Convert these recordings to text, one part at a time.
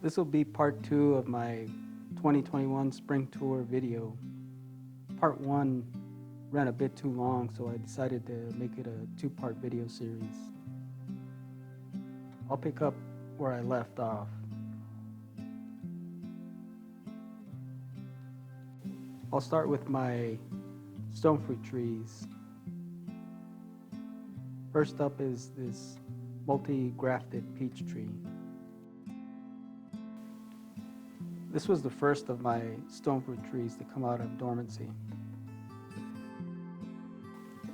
This will be part 2 of my 2021 spring tour video. Part 1 ran a bit too long, so I decided to make it a 2-part video series. I'll pick up where I left off. I'll start with my stone fruit trees. First up is this multi-grafted peach tree. This was the first of my stone fruit trees to come out of dormancy.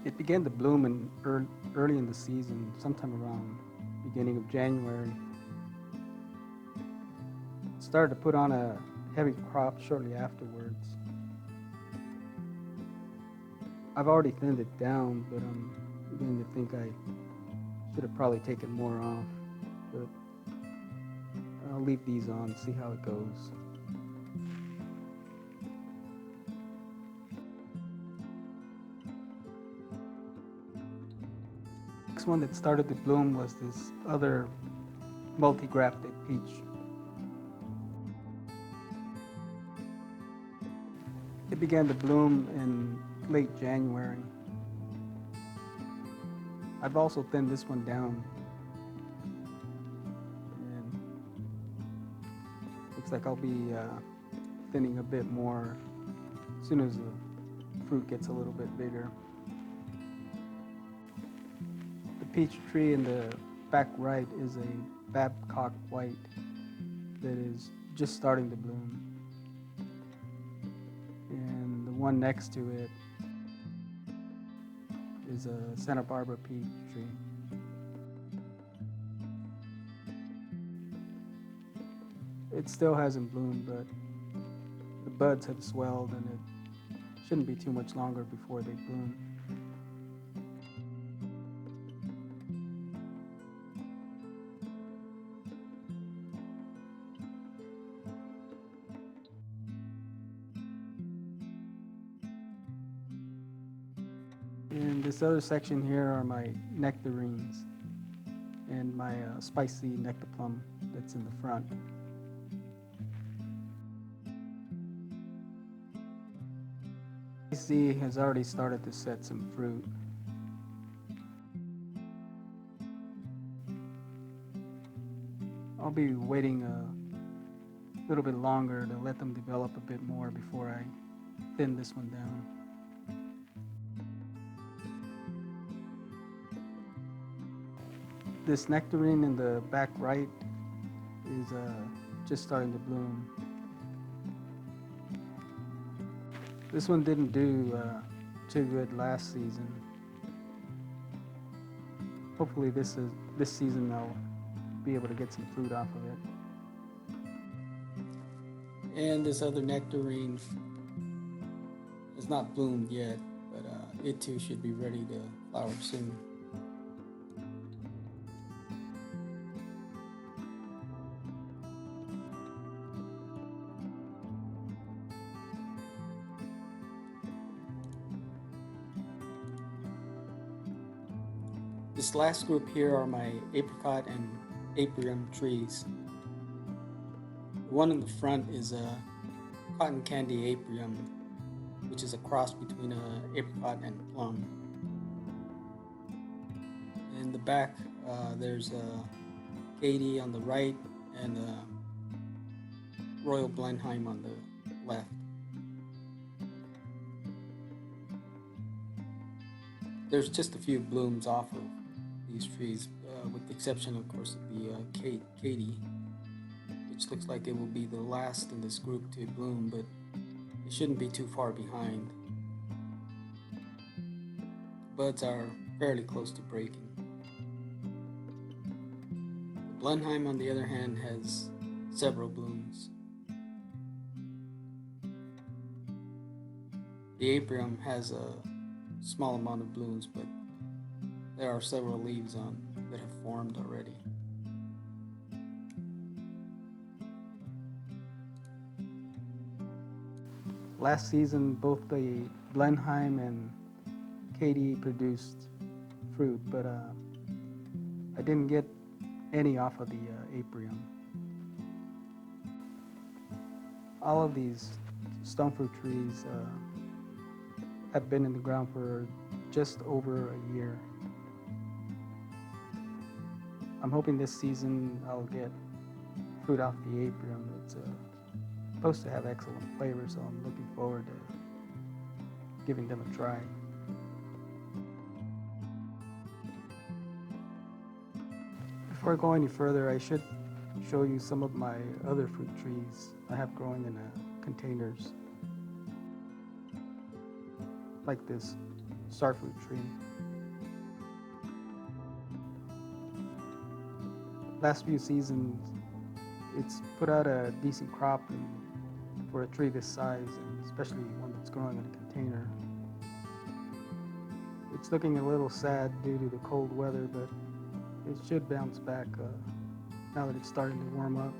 It began to bloom early in the season, sometime around beginning of January. It started to put on a heavy crop shortly afterwards. I've already thinned it down, but I'm beginning to think I should have probably taken more off. But I'll leave these on, see how it goes. Next one that started to bloom was this other multi-grafted peach. It began to bloom in late January. I've also thinned this one down, and looks like I'll be thinning a bit more as soon as the fruit gets a little bit bigger. The peach tree in the back right is a Babcock White that is just starting to bloom, and the one next to it is a Santa Barbara peach tree. It still hasn't bloomed, but the buds have swelled and it shouldn't be too much longer before they bloom. In this other section here are my nectarines and my spicy nectar plum that's in the front. Spicy has already started to set some fruit. I'll be waiting a little bit longer to let them develop a bit more before I thin this one down. This nectarine in the back right is just starting to bloom. This one didn't do too good last season. Hopefully this season I'll be able to get some fruit off of it. And this other nectarine has not bloomed yet, but it too should be ready to flower soon. This last group here are my apricot and apium trees. The one in the front is a cotton candy apium, which is a cross between an apricot and a plum. In the back, there's a Katy on the right and a Royal Blenheim on the left. There's just a few blooms off of these trees, with the exception, of course, of the Katy, which looks like it will be the last in this group to bloom, but it shouldn't be too far behind. The buds are fairly close to breaking. The Blenheim, on the other hand, has several blooms. The apium has a small amount of blooms, but there are several leaves on that have formed already. Last season, both the Blenheim and Katy produced fruit, but I didn't get any off of the apium. all of these stone fruit trees have been in the ground for just over a year. I'm hoping this season I'll get fruit off the apium. It's supposed to have excellent flavor, so I'm looking forward to giving them a try. Before I go any further, I should show you some of my other fruit trees I have growing in containers, like this starfruit tree. Last few seasons, it's put out a decent crop for a tree this size, and especially one that's growing in a container. It's looking a little sad due to the cold weather, but it should bounce back now that it's starting to warm up.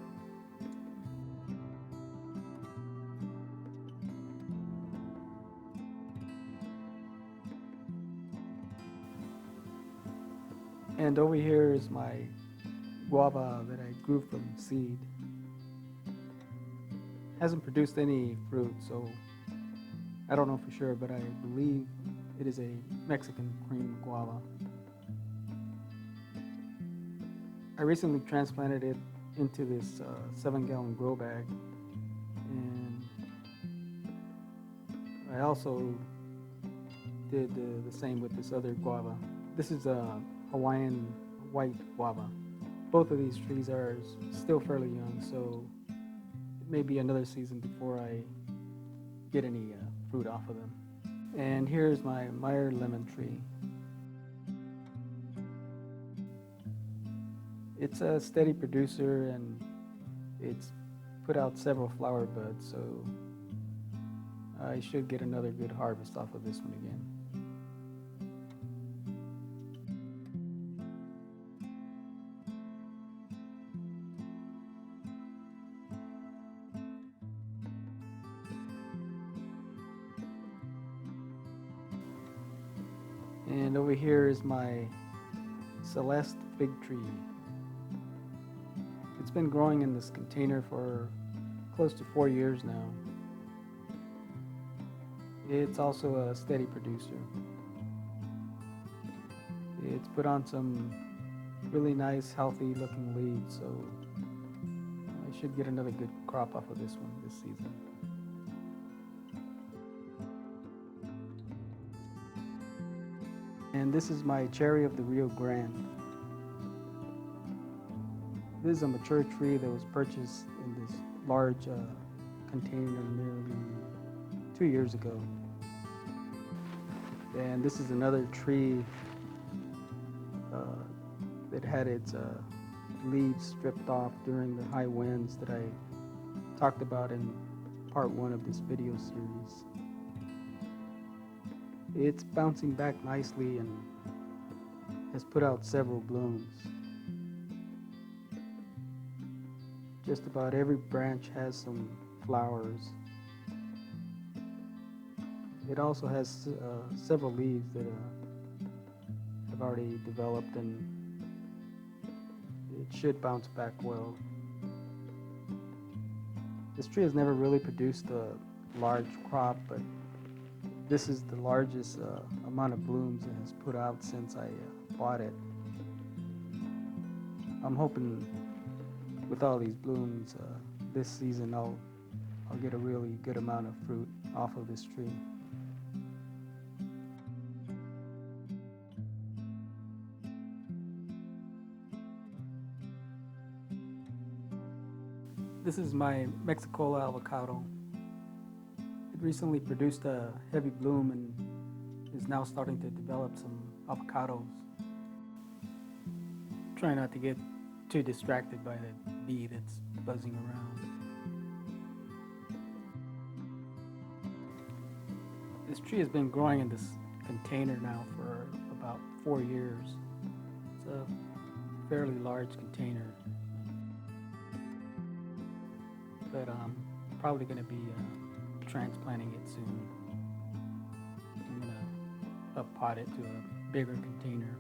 And over here is my guava that I grew from seed. Hasn't produced any fruit, so I don't know for sure, but I believe it is a Mexican cream guava. I recently transplanted it into this 7-gallon grow bag, and I also did the same with this other guava. This is a Hawaiian white guava. Both of these trees are still fairly young, so it may be another season before I get any fruit off of them. And here's my Meyer lemon tree. It's a steady producer, and it's put out several flower buds, so I should get another good harvest off of this one again. And over here is my Celeste fig tree. It's been growing in this container for close to 4 years now. It's also a steady producer. It's put on some really nice, healthy looking leaves, so I should get another good crop off of this one this season. And this is my cherry of the Rio Grande. This is a mature tree that was purchased in this large container nearly 2 years ago. And this is another tree that had its leaves stripped off during the high winds that I talked about in part 1 of this video series. It's bouncing back nicely and has put out several blooms. Just about every branch has some flowers. It also has several leaves that have already developed, and it should bounce back well. This tree has never really produced a large crop, but this is the largest amount of blooms it has put out since I bought it. I'm hoping with all these blooms this season I'll get a really good amount of fruit off of this tree. This is my Mexicola avocado. It recently produced a heavy bloom and is now starting to develop some avocados. Try not to get too distracted by the bee that's buzzing around. This tree has been growing in this container now for about 4 years. It's a fairly large container. But I'm probably going to be transplanting it soon. I'm going to up-pot it to a bigger container.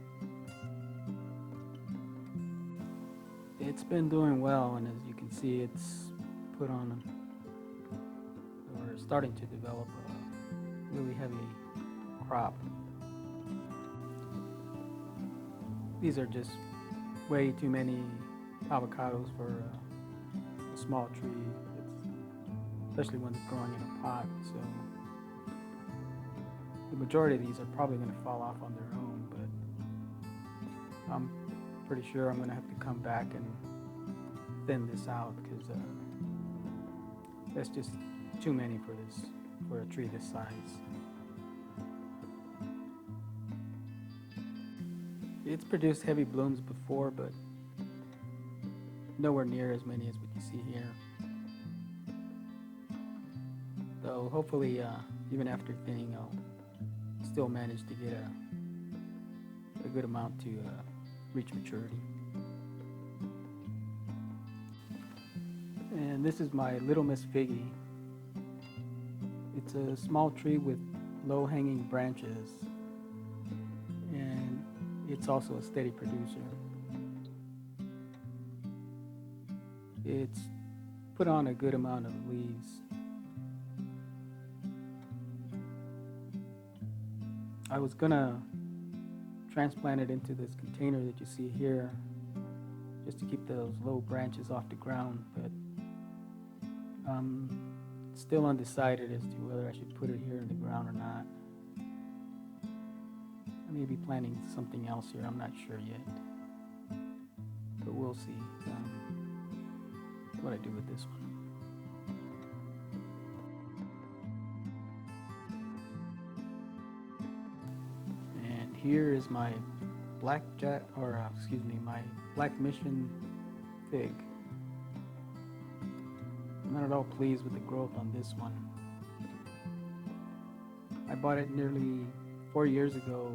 It's been doing well, and as you can see, it's put on starting to develop a really heavy crop. These are just way too many avocados for a small tree, especially when it's growing in a pot. So the majority of these are probably going to fall off on their own, but I'm pretty sure I'm going to have to come back and thin this out because that's just too many for a tree this size. It's produced heavy blooms before, but nowhere near as many as what you see here. So hopefully, even after thinning, I'll still manage to get a good amount to reach maturity. And this is my Little Miss Figgy. It's a small tree with low-hanging branches, and it's also a steady producer. It's put on a good amount of leaves. I was gonna transplant it into this container that you see here just to keep those low branches off the ground, but I'm still undecided as to whether I should put it here in the ground or not. I may be planning something else here, I'm not sure yet, but we'll see what I do with this one. And here is my my Black Mission fig. I'm not at all pleased with the growth on this one. I bought it nearly 4 years ago,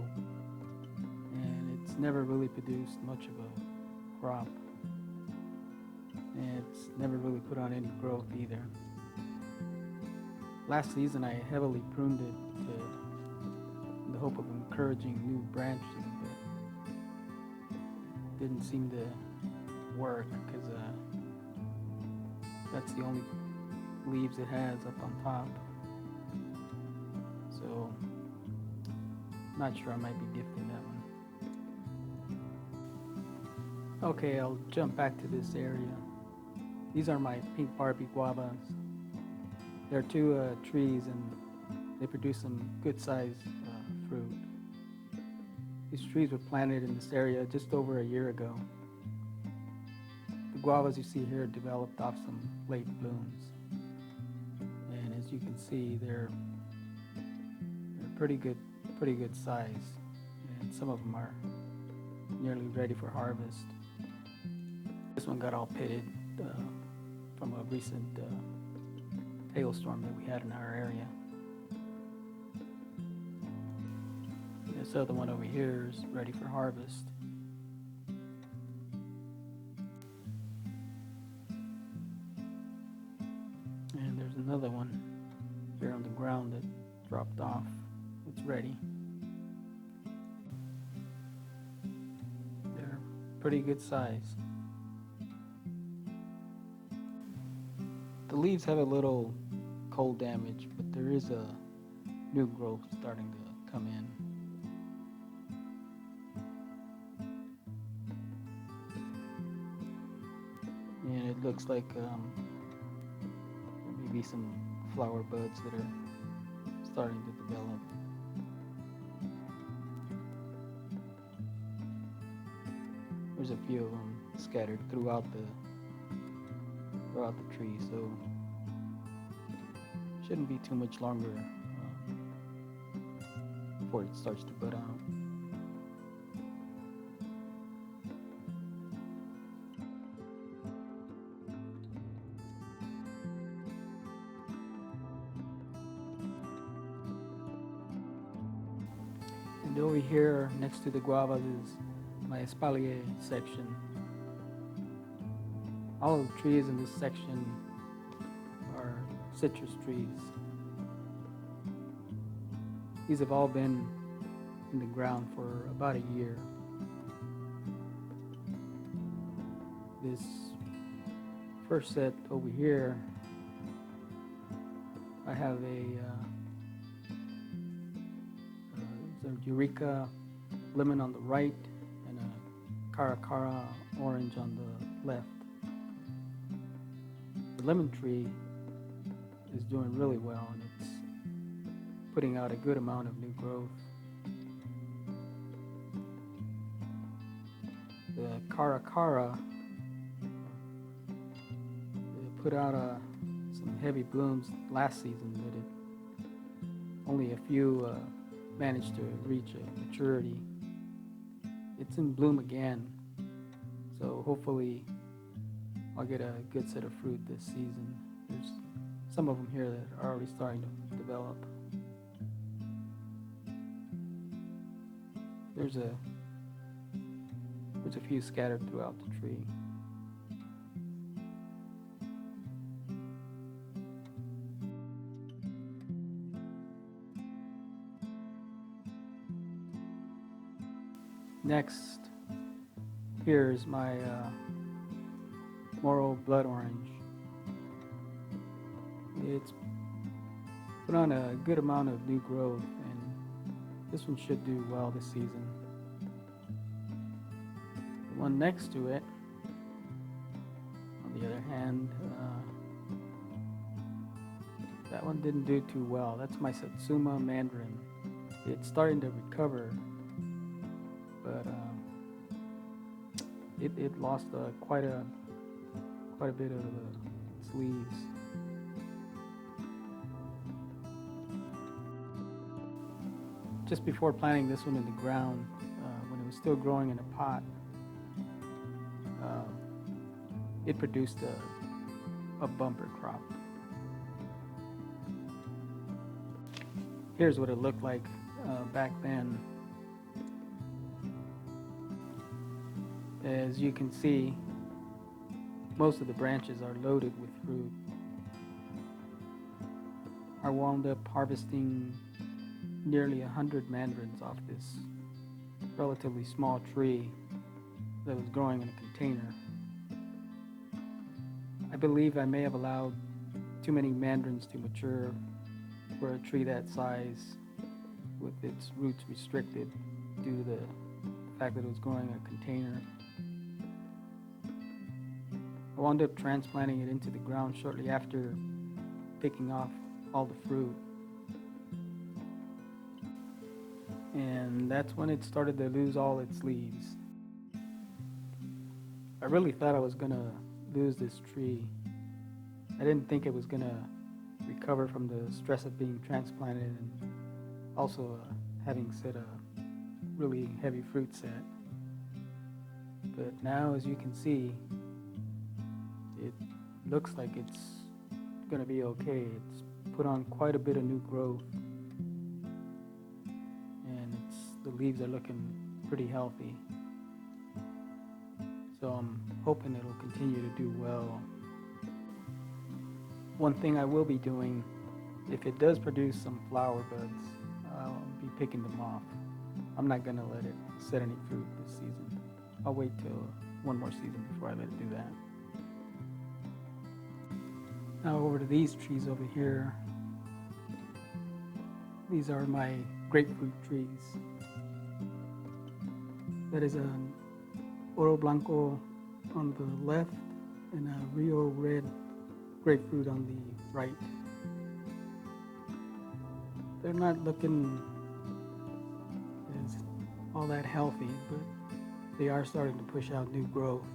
and it's never really produced much of a crop. And it's never really put on any growth either. Last season I heavily pruned it in the hope of encouraging new branching, but it didn't seem to work because that's the only leaves it has up on top. So not sure I might be gifting that one. Okay, I'll jump back to this area. These are my pink Barbie guavas. They're two trees, and they produce some good sized fruit. These trees were planted in this area just over a year ago. The guavas you see here developed off some late blooms, and as you can see, they're pretty good size, and some of them are nearly ready for harvest. This one got all pitted from a recent hailstorm that we had in our area. This other one over here is ready for harvest. And there's another one here on the ground that dropped off. It's ready. They're pretty good size. The leaves have a little cold damage, but there is a new growth starting to come in. And it looks like maybe some flower buds that are starting to develop. There's a few of them scattered throughout the tree, so shouldn't be too much longer before it starts to bud out. And over here next to the guavas is my espalier section. All of the trees in this section are citrus trees. These have all been in the ground for about a year. This first set over here I have a Eureka lemon on the right and a Cara Cara orange on the left. The lemon tree is doing really well, and it's putting out a good amount of new growth. The Cara Cara put out some heavy blooms last season, but only a few managed to reach a maturity. It's in bloom again, so hopefully I'll get a good set of fruit this season. There's some of them here that are already starting to develop. There's a few scattered throughout the tree. Next, here's my Moro Blood Orange. It's put on a good amount of new growth, and this one should do well this season. The one next to it, on the other hand, that one didn't do too well. That's my Satsuma Mandarin. It's starting to recover, but it lost quite a bit of its leaves. Just before planting this one in the ground, when it was still growing in a pot, it produced a bumper crop. Here's what it looked like back then. As you can see, most of the branches are loaded with fruit. I wound up harvesting nearly 100 mandarins off this relatively small tree that was growing in a container. I believe I may have allowed too many mandarins to mature for a tree that size with its roots restricted due to the fact that it was growing in a container. I wound up transplanting it into the ground shortly after picking off all the fruit. And that's when it started to lose all its leaves. I really thought I was gonna lose this tree. I didn't think it was gonna recover from the stress of being transplanted and also having set a really heavy fruit set. But now, as you can see, it looks like it's gonna be okay. It's put on quite a bit of new growth, and the leaves are looking pretty healthy. So I'm hoping it'll continue to do well. One thing I will be doing, if it does produce some flower buds, I'll be picking them off. I'm not gonna let it set any fruit this season. I'll wait till one more season before I let it do that. Now over to these trees over here. These are my grapefruit trees. That is an Oro Blanco on the left and a Rio Red grapefruit on the right. They're not looking as all that healthy, but they are starting to push out new growth.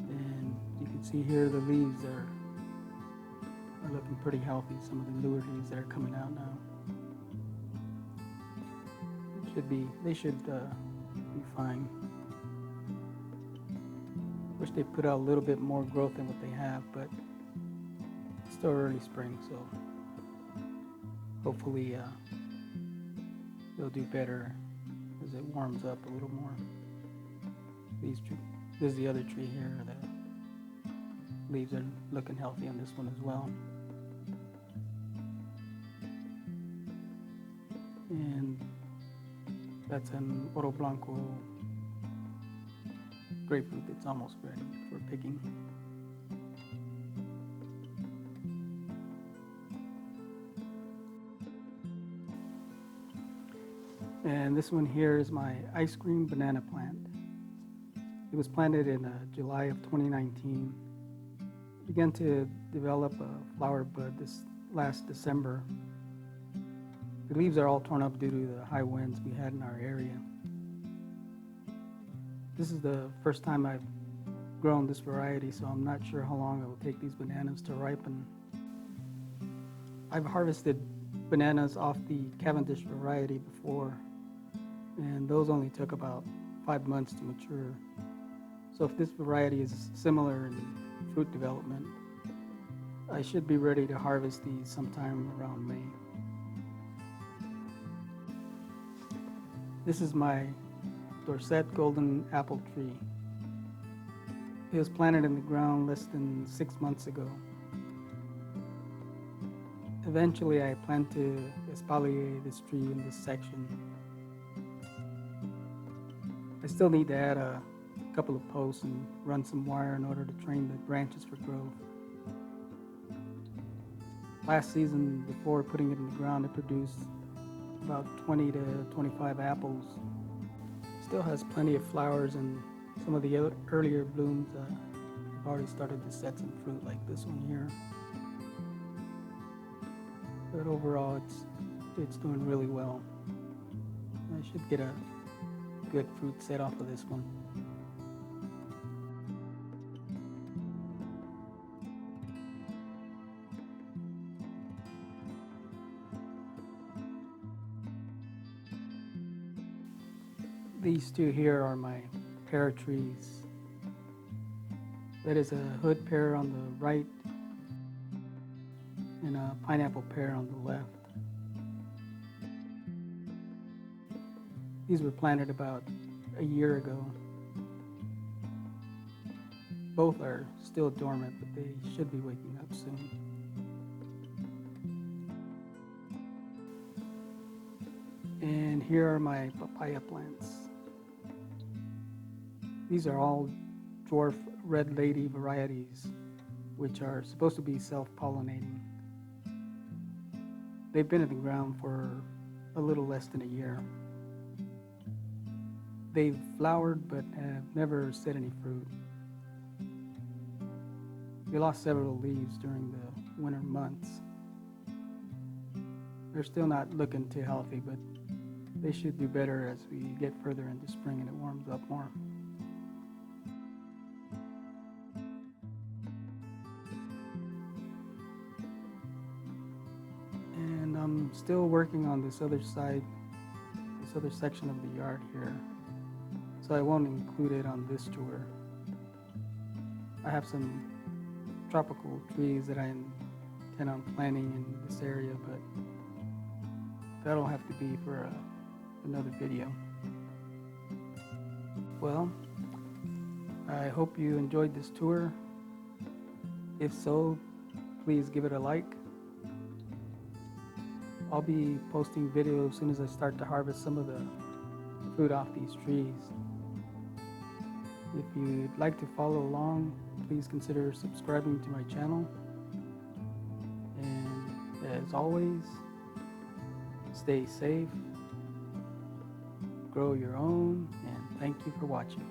And you can see here the leaves are looking pretty healthy. Some of the newer leaves that are coming out now. They should be fine. Wish they put out a little bit more growth than what they have, but it's still early spring, so hopefully they'll do better as it warms up a little more. This is the other tree here. The leaves are looking healthy on this one as well. And that's an Oro Blanco grapefruit that's almost ready for picking. And this one here is my ice cream banana plant. It was planted in July of 2019. It began to develop a flower bud this last December. The leaves are all torn up due to the high winds we had in our area. This is the first time I've grown this variety, so I'm not sure how long it will take these bananas to ripen. I've harvested bananas off the Cavendish variety before, and those only took about 5 months to mature. So if this variety is similar in fruit development, I should be ready to harvest these sometime around May. This is my Dorset golden apple tree. It was planted in the ground less than 6 months ago. Eventually I plan to espalier this tree in this section. I still need to add a couple of posts and run some wire in order to train the branches for growth. Last season, before putting it in the ground, it produced about 20 to 25 apples. Still has plenty of flowers, and some of the earlier blooms have already started to set some fruit, like this one here. But overall, it's doing really well. I should get a good fruit set off of this one. These two here are my pear trees. That is a hood pear on the right and a pineapple pear on the left. These were planted about a year ago. Both are still dormant, but they should be waking up soon. And here are my papaya plants. These are all dwarf red lady varieties, which are supposed to be self-pollinating. They've been in the ground for a little less than a year. They've flowered but have never set any fruit. They lost several leaves during the winter months. They're still not looking too healthy, but they should do better as we get further into spring and it warms up more. And I'm still working on this other side, this other section of the yard here, so I won't include it on this tour. I have some tropical trees that I intend on planting in this area, but that'll have to be for another video. Well, I hope you enjoyed this tour. If so, please give it a like. I'll be posting videos as soon as I start to harvest some of the fruit off these trees. If you'd like to follow along, please consider subscribing to my channel. And as always, stay safe, grow your own, and thank you for watching.